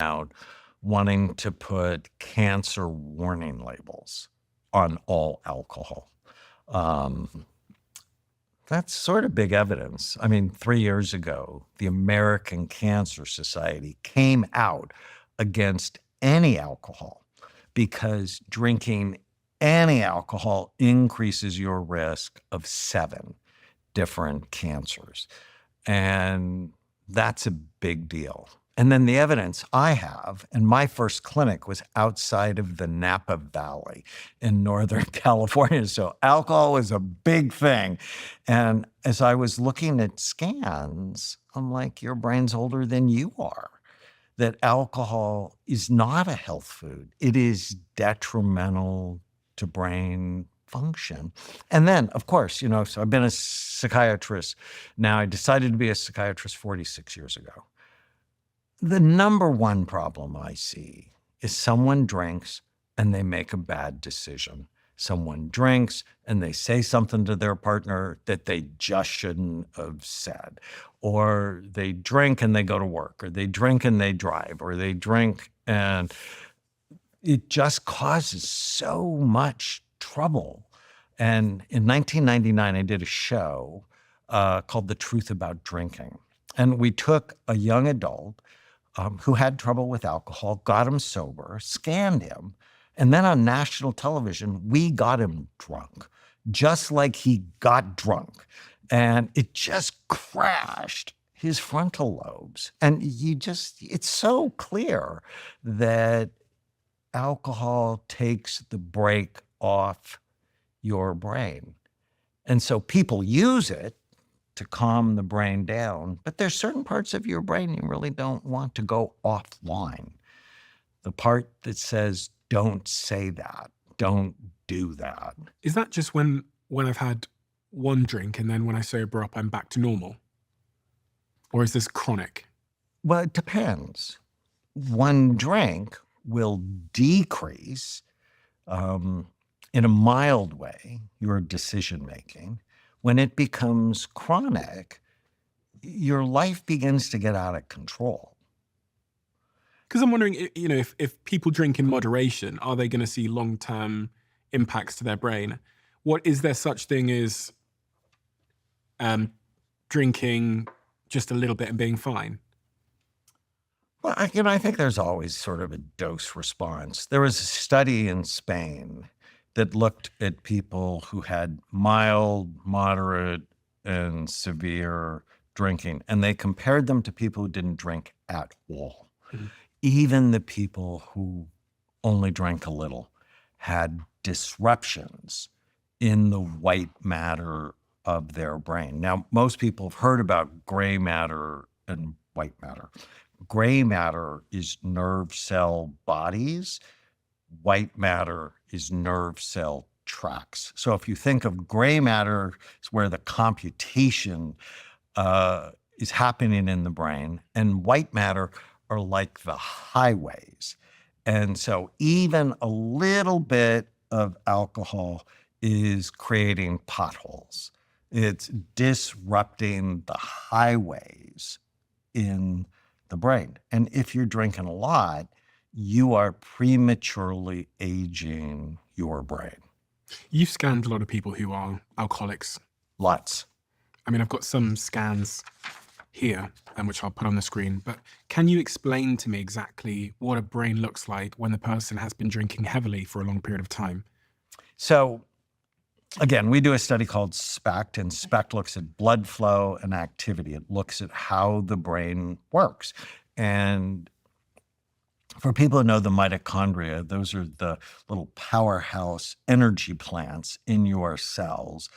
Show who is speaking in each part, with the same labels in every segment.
Speaker 1: out wanting to put cancer warning labels on all alcohol. Um, that's sort of big evidence. I mean, 3 years ago, the American Cancer Society came out against any alcohol because drinking any alcohol increases your risk of 7 different cancers. And that's a big deal. And then the evidence I have, and my first clinic was outside of the Napa Valley in Northern California. So alcohol is a big thing. And as I was looking at scans, I'm like, your brain's older than you are. That alcohol is not a health food, it is detrimental to brain function. And then, of course, so I've been a psychiatrist. Now, I decided to be a psychiatrist 46 years ago. The number one problem I see is someone drinks and they make a bad decision. Someone drinks and they say something to their partner that they just shouldn't have said. Or they drink and they go to work, or they drink and they drive, or they drink and it just causes so much trouble. And in 1999, I did a show called The Truth About Drinking. And we took a young adult who had trouble with alcohol, got him sober, scanned him, and then on national television, we got him drunk, just like he got drunk. And it just crashed his frontal lobes. And it's so clear that alcohol takes the brake off your brain. And so people use it to calm the brain down, but there's certain parts of your brain you really don't want to go offline. The part that says, don't say that, don't do that.
Speaker 2: Is that just when I've had one drink and then when I sober up, I'm back to normal? Or is this chronic?
Speaker 1: Well, it depends. One drink will decrease in a mild way your decision making. When it becomes chronic, your life begins to get out of control.
Speaker 2: Because I'm wondering, if people drink in moderation, are they going to see long-term impacts to their brain? What is there such thing as drinking just a little bit and being fine?
Speaker 1: Well, I think there's always sort of a dose response. There was a study in Spain that looked at people who had mild, moderate, and severe drinking, and they compared them to people who didn't drink at all.
Speaker 2: Mhm.
Speaker 1: Even the people who only drank a little had disruptions in the white matter of their brain. Now, most people have heard about gray matter and white matter. Gray matter is nerve cell bodies. White matter is nerve cell tracts. So if you think of gray matter, it's where the computation is happening in the brain, and white matter are like the highways. And so even a little bit of alcohol is creating potholes. It's disrupting the highways in the brain. And if you're drinking a lot, you are prematurely aging your brain.
Speaker 2: You've scanned a lot of people who are alcoholics.
Speaker 1: Lots.
Speaker 2: I mean, I've got some scans here, which I'll put on the screen, but can you explain to me exactly what a brain looks like when the person has been drinking heavily for a long period of time?
Speaker 1: So again, we do a study called SPECT, and SPECT looks at blood flow and activity. It looks at how the brain works. And for people who know the mitochondria, those are the little powerhouse energy plants in your cells.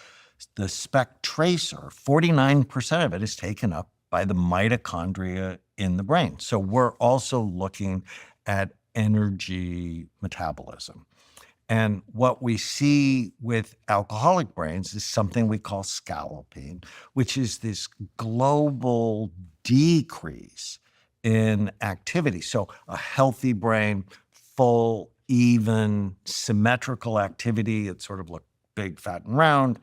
Speaker 1: The SPECT tracer, 49% of it is taken up by the mitochondria in the brain. So we're also looking at energy metabolism. And what we see with alcoholic brains is something we call scalloping, which is this global decrease in activity. So a healthy brain, full, even, symmetrical activity, it sort of looked big, fat, and round.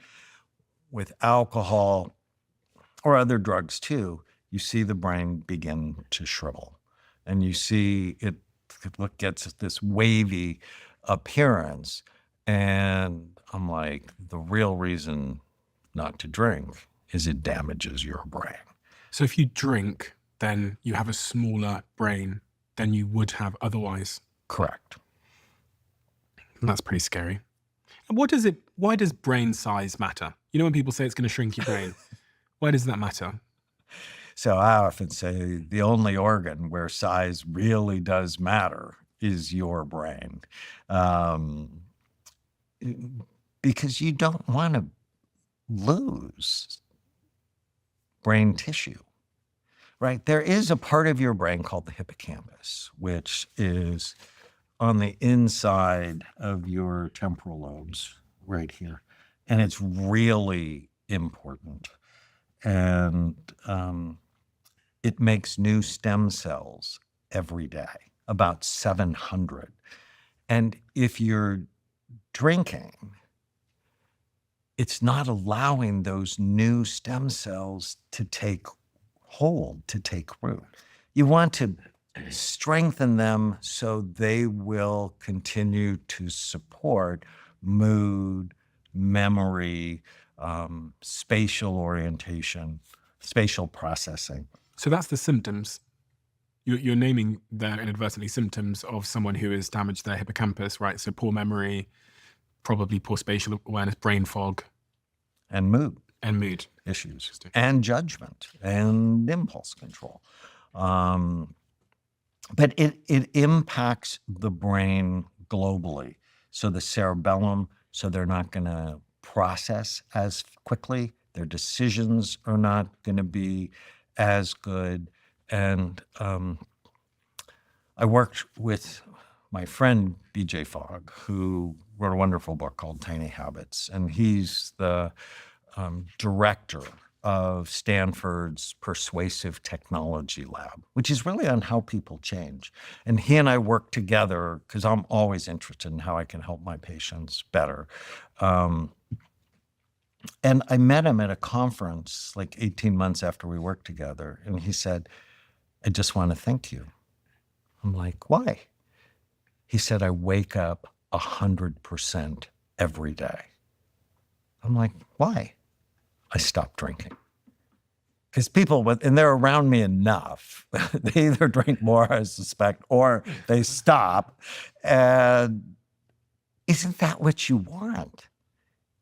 Speaker 1: With alcohol or other drugs too, you see the brain begin to shrivel. and you see it gets this wavy appearance. And I'm like, the real reason not to drink is it damages your brain.
Speaker 2: So if you drink, then you have a smaller brain than you would have otherwise.
Speaker 1: Correct.
Speaker 2: And that's pretty scary. And why does brain size matter? You know, when people say it's going to shrink your brain, why does that matter?
Speaker 1: So I often say the only organ where size really does matter is your brain. Because you don't want to lose brain tissue, right? There is a part of your brain called the hippocampus, which is on the inside of your temporal lobes right here. And it's really important. And it makes new stem cells every day, about 700. And if you're drinking, it's not allowing those new stem cells to take hold, to take root. You want to strengthen them so they will continue to support mood, memory, spatial orientation, spatial processing.
Speaker 2: So that's the symptoms. You're naming there inadvertently symptoms of someone who has damaged their hippocampus, right? So poor memory, probably poor spatial awareness, brain fog,
Speaker 1: And mood
Speaker 2: and mood
Speaker 1: issues,
Speaker 2: Interesting.
Speaker 1: and judgment, and impulse control. But it impacts the brain globally. So the cerebellum, so they're not going to process as quickly. Their decisions are not going to be as good. And I worked with my friend BJ Fogg, who wrote a wonderful book called Tiny Habits, and he's the director of Stanford's Persuasive Technology Lab, which is really on how people change. And he and I work together because I'm always interested in how I can help my patients better. And I met him at a conference like 18 months after we worked together, and he said, "I just want to thank you." I'm like, "Why?" He said, "I wake up 100% every day." I'm like, "Why?" "I stopped drinking." Because people, and they're around me enough, they either drink more, I suspect, or they stop. And isn't that what you want?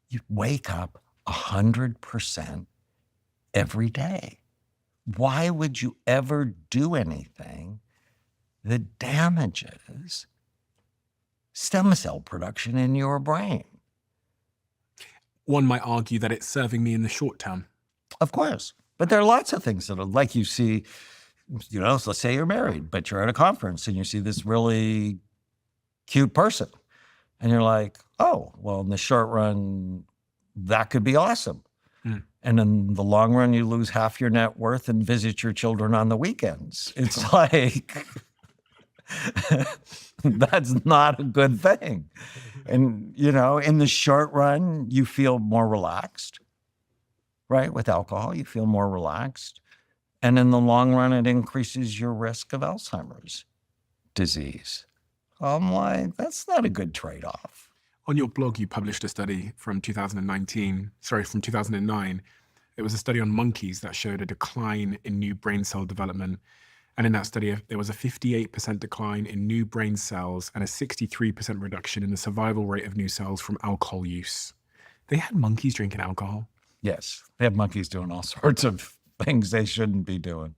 Speaker 1: You wake up 100% every day. Why would you ever do anything that damages stem cell production in your brain?
Speaker 2: One might argue that it's serving me in the short term.
Speaker 1: Of course. But there are lots of things that are like you see, so let's say you're married, but you're at a conference and you see this really cute person. And you're like, oh, well, in the short run, that could be awesome.
Speaker 2: Mm.
Speaker 1: And in the long run, you lose half your net worth and visit your children on the weekends. It's like, that's not a good thing. And, in the short run, you feel more relaxed, right? With alcohol, you feel more relaxed. And in the long run, it increases your risk of Alzheimer's disease. I'm like, that's not a good trade-off.
Speaker 2: On your blog, you published a study from 2009. It was a study on monkeys that showed a decline in new brain cell development. And in that study, there was a 58% decline in new brain cells and a 63% reduction in the survival rate of new cells from alcohol use. They had monkeys drinking alcohol.
Speaker 1: Yes, they have monkeys doing all sorts of things they shouldn't be doing.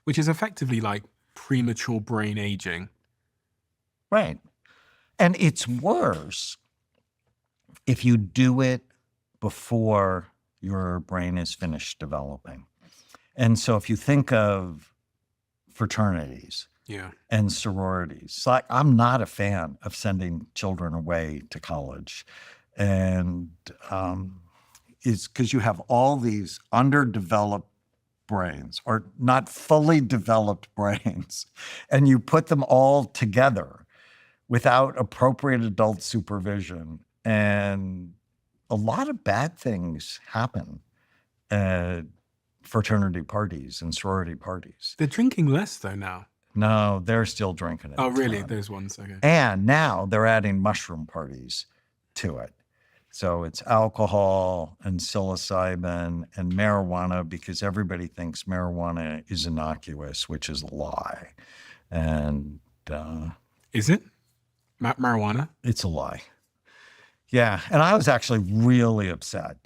Speaker 2: Which is effectively like premature brain aging.
Speaker 1: Right. And it's worse if you do it before your brain is finished developing. And so if you think of fraternities and sororities, like I'm not a fan of sending children away to college. And it's because you have all these underdeveloped brains or not fully developed brains, and you put them all together without appropriate adult supervision. And a lot of bad things happen at fraternity parties and sorority parties.
Speaker 2: They're drinking less though now.
Speaker 1: No, they're still drinking it.
Speaker 2: Oh, really?
Speaker 1: ton.
Speaker 2: Those ones. Okay.
Speaker 1: And now they're adding mushroom parties to it. So it's alcohol and psilocybin and marijuana because everybody thinks marijuana is innocuous, which is a lie. And
Speaker 2: Is it marijuana?
Speaker 1: it's a lie. Yeah. And I was actually really upset